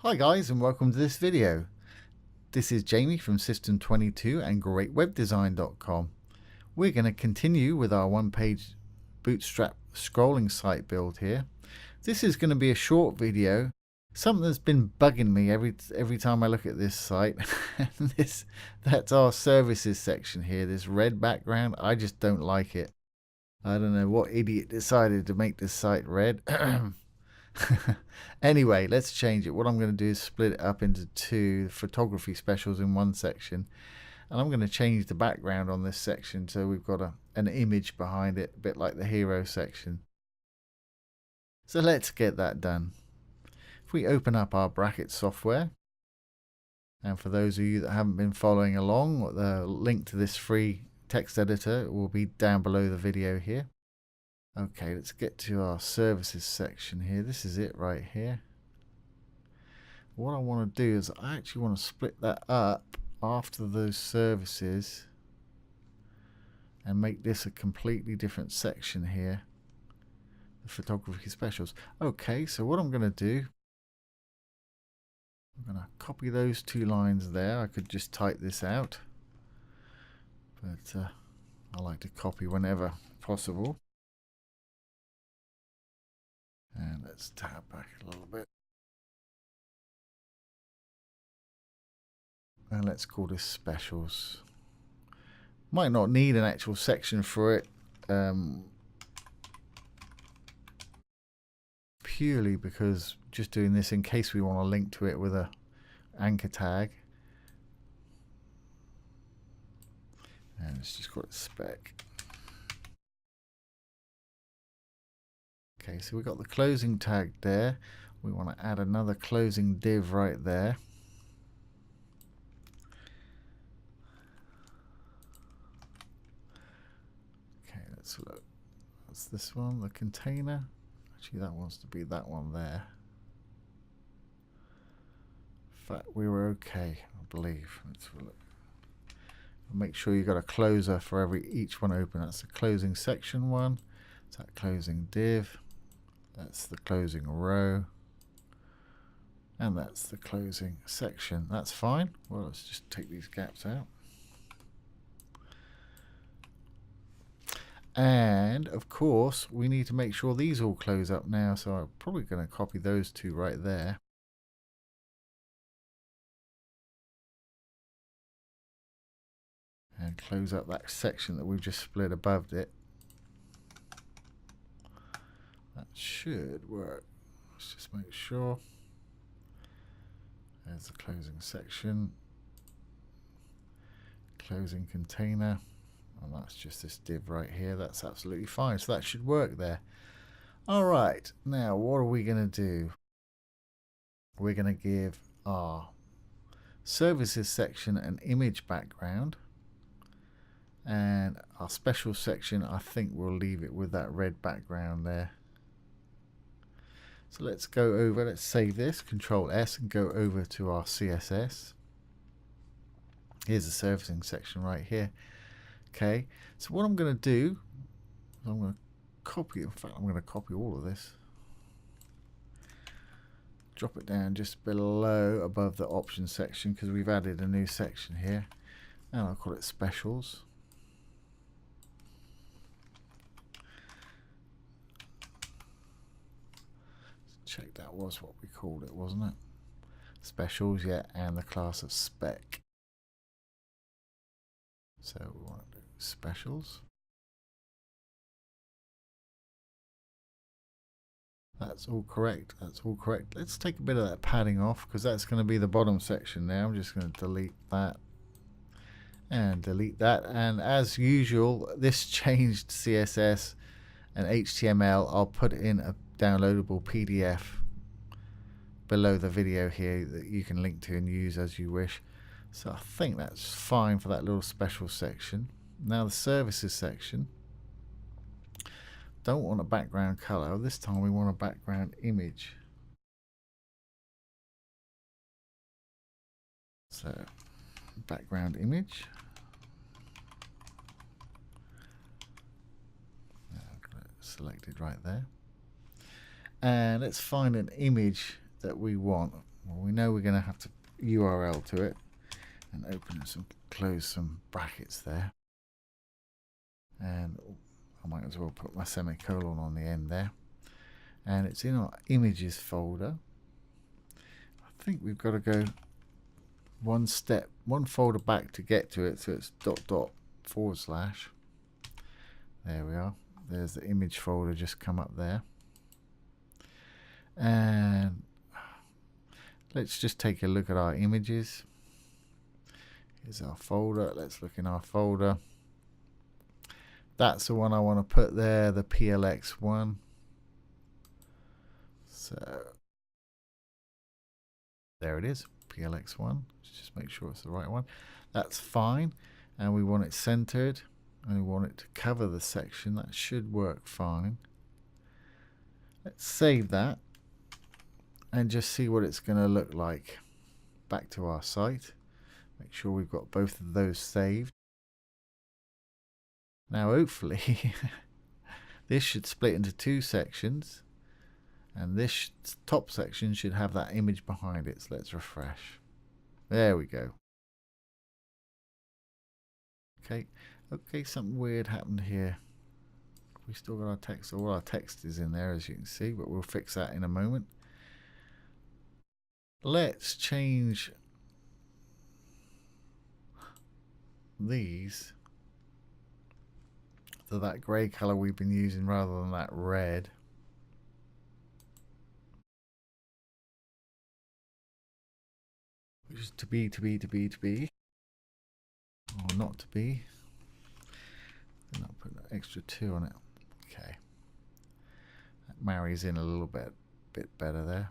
Hi guys, and welcome to this video. This is Jamie from System22 and GreatWebDesign.com. We're going to continue with our one-page Bootstrap scrolling site build here. This is going to be a short video. Something that's been bugging me every time I look at this site. That's our services section here. This red background, I just don't like it. I don't know what idiot decided to make this site red. Anyway, let's change it. What I'm going to do is split it up into two photography specials in one section, and I'm going to change the background on this section so we've got an image behind it, a bit like the hero section. So let's get that done. If we open up our bracket software, and for those of you that haven't been following along, the link to this free text editor will be down below the video here. Okay, let's get to our services section here. This is it right here. What I want to do is I actually want to split that up after those services and make this a completely different section here. The photography specials. Okay, so what I'm going to do, I'm going to copy those two lines there. I could just type this out, but I like to copy whenever possible. And let's tab back a little bit. And let's call this specials. Might not need an actual section for it, purely because just doing this in case we want to link to it with a anchor tag. And let's just call it spec. Okay, so we've got the closing tag there. We want to add another closing div right there. Okay, let's look. What's this one? The container. Actually, that wants to be that one there. In fact, we were okay, I believe. Let's look. Make sure you've got a closer for each one open. That's the closing section one. It's that closing div. That's the closing row. And that's the closing section. That's fine. Well, let's just take these gaps out. And of course, we need to make sure these all close up now. So I'm probably going to copy those two right there. And close up that section that we've just split above it. That should work. Let's just make sure. There's the closing section. Closing container. And that's just this div right here. That's absolutely fine. So that should work there. Alright, now what are we going to do? We're going to give our services section an image background. And our special section, I think we'll leave it with that red background there. So let's go over, let's save this, Control S, and go over to our CSS. Here's the servicing section right here. Okay, so what I'm going to do, I'm going to copy, in fact I'm going to copy all of this. Drop it down just below, above the options section, because we've added a new section here. And I'll call it specials. Check that was what we called it, wasn't it? Specials, yeah, and the class of spec. So we want to do specials. That's all correct. That's all correct. Let's take a bit of that padding off because that's going to be the bottom section now. I'm just going to delete that and delete that. And as usual, this changed CSS and HTML. I'll put in a downloadable PDF below the video here that you can link to and use as you wish. So I think that's fine for that little special section. Now the services section. Don't want a background color. This time we want a background image. So background image. I've got it selected right there. And let's find an image that we want. Well, we know we're going to have to URL to it and open some, close some brackets there. And I might as well put my semicolon on the end there. And it's in our images folder. I think we've got to go one folder back to get to it. So it's // There we are. There's the image folder just come up there. And let's just take a look at our images. Here's our folder. Let's look in our folder. That's the one I want to put there, the PLX one. So there it is, PLX one. Let's just make sure it's the right one. That's fine. And we want it centered. And we want it to cover the section. That should work fine. Let's save that and just see what it's going to look like. Back to our site. Make sure we've got both of those saved. Now hopefully this should split into two sections, and this top section should have that image behind it. So let's refresh. There we go. Okay, something weird happened here. We still got our text. All our text is in there, as you can see, but we'll fix that in a moment. Let's change these to that grey colour we've been using rather than that red. Which is to be. Or not to be. And I'll put an extra 2 on it. Okay. That marries in a little bit better there.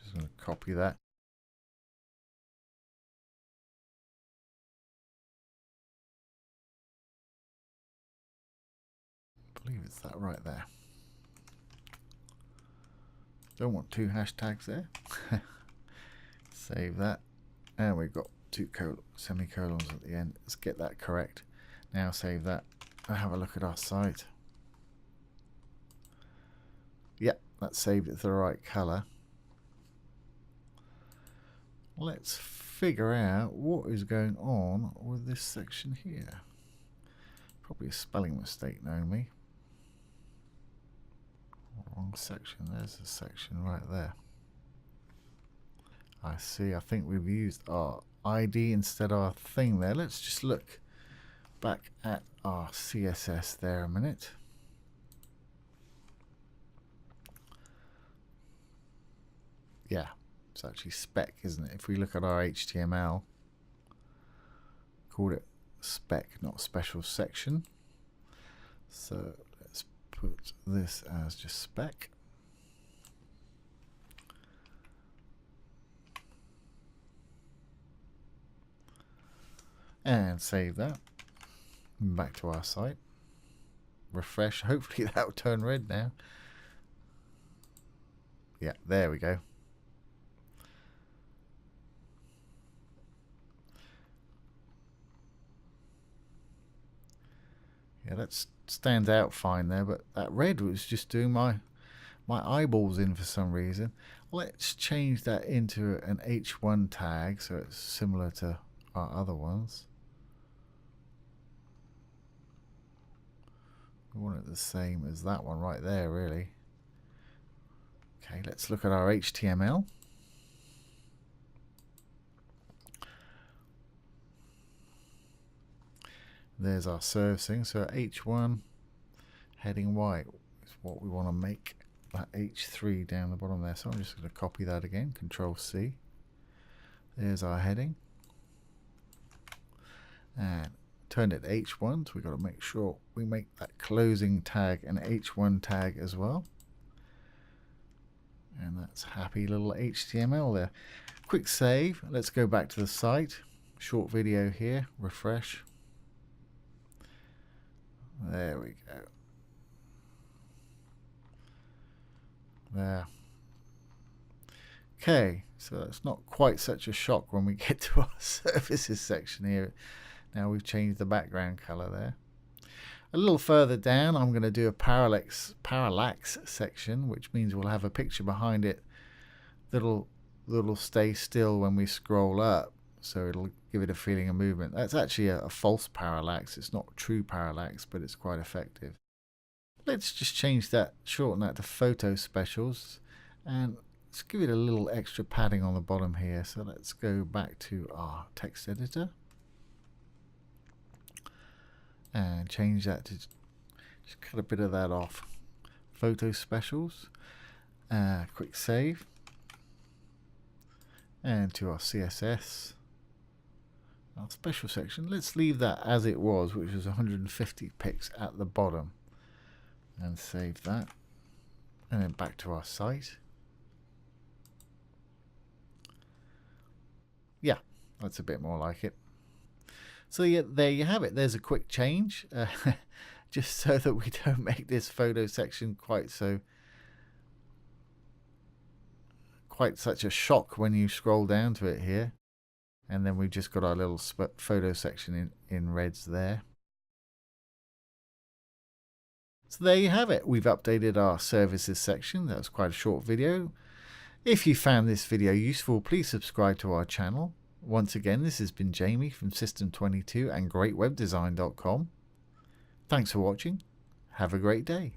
Just going to copy that. I believe it's that right there. Don't want 2 hashtags there. Save that. And we've got 2 semicolons at the end. Let's get that correct. Now save that and have a look at our site. Yep, that saved it to the right color. Let's figure out what is going on with this section here. Probably a spelling mistake, knowing me. Wrong section. There's a section right there. I see. I think we've used our ID instead of our thing there. Let's just look back at our CSS there a minute. Yeah, it's actually spec, isn't it? If we look at our HTML, called it spec, not special section. So let's put this as just spec. And save that. Back to our site. Refresh. Hopefully that will turn red now. Yeah, there we go. Yeah, that stands out fine there, but that red was just doing my eyeballs in for some reason. Let's change that into an H1 tag so it's similar to our other ones. We want it the same as that one right there, really. Okay, let's look at our HTML. There's our servicing. So H1 heading white is what we want to make. That H3 down the bottom there. So I'm just going to copy that again. Control C. There's our heading. And turn it to H1. So we've got to make sure we make that closing tag an H1 tag as well. And that's happy little HTML there. Quick save. Let's go back to the site. Short video here. Refresh. There we go. There. Okay, so it's not quite such a shock when we get to our services section here. Now we've changed the background color there. A little further down, I'm going to do a parallax section, which means we'll have a picture behind it that'll stay still when we scroll up, so it'll give it a feeling of movement. That's actually a false parallax. It's not true parallax, but it's quite effective. Let's just change that, shorten that to photo specials, and let's give it a little extra padding on the bottom here. So let's go back to our text editor and change that to, just cut a bit of that off. Photo specials, quick save, and to our CSS, our special section. Let's leave that as it was, which was 150 pics at the bottom, and save that, and then back to our site. Yeah, that's a bit more like it. So yeah, there you have it. There's a quick change, just so that we don't make this photo section quite such a shock when you scroll down to it here. And then we've just got our little photo section in reds there. So there you have it. We've updated our services section. That was quite a short video. If you found this video useful, please subscribe to our channel. Once again, this has been Jamie from System22 and GreatWebDesign.com. Thanks for watching. Have a great day.